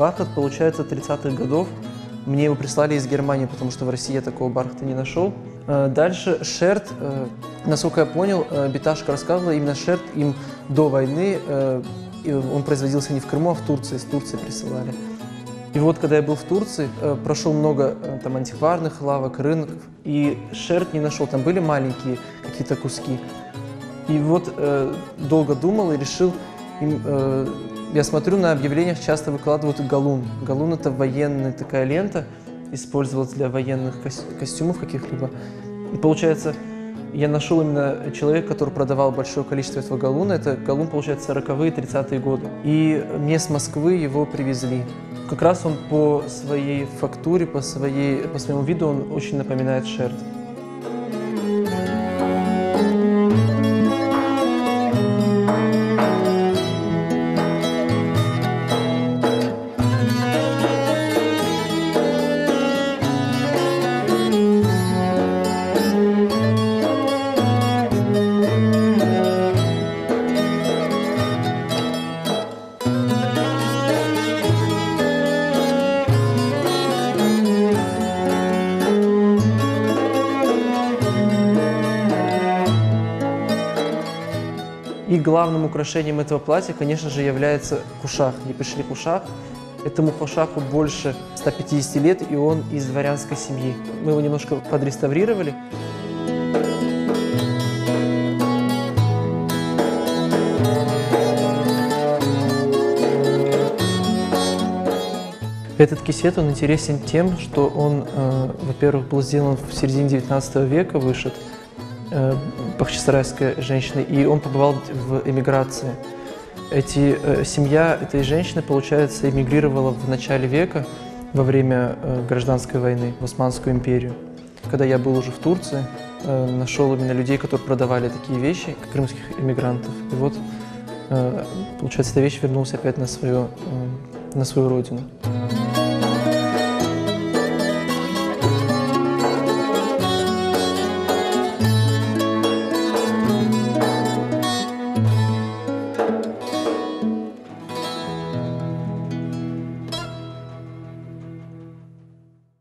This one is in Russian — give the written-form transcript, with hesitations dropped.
Бархат, получается, 30-х годов. Мне его прислали из Германии, потому что в России я такого бархата не нашел. Дальше шерт, насколько я понял, Биташка рассказывала, именно шерт им до войны, он производился не в Крыму, а в Турции, из Турции присылали. И вот, когда я был в Турции, прошел много там антикварных лавок, рынков, и шерт не нашел, там были маленькие какие-то куски. И вот долго думал и решил, я смотрю, на объявлениях часто выкладывают галун. Галун – это военная такая лента, использовалась для военных костюмов каких-либо. И получается, я нашел именно человека, который продавал большое количество этого галуна. Это галун, получается, 40-е, 30-е годы. И мне с Москвы его привезли. Как раз он по своей фактуре, по своему виду, он очень напоминает шерт. И главным украшением этого платья, конечно же, является кушак, епишлик кушак. Этому кушаку больше 150 лет, и он из дворянской семьи. Мы его немножко подреставрировали. Этот кисет, он интересен тем, что он, во-первых, был сделан в середине 19 века, вышит бахчисарайской женщиной, и он побывал в эмиграции. Семья этой женщины, получается, эмигрировала в начале века, во время гражданской войны, в Османскую империю. Когда я был уже в Турции, нашел именно людей, которые продавали такие вещи, крымских эмигрантов. И вот, получается, эта вещь вернулась опять на свою родину.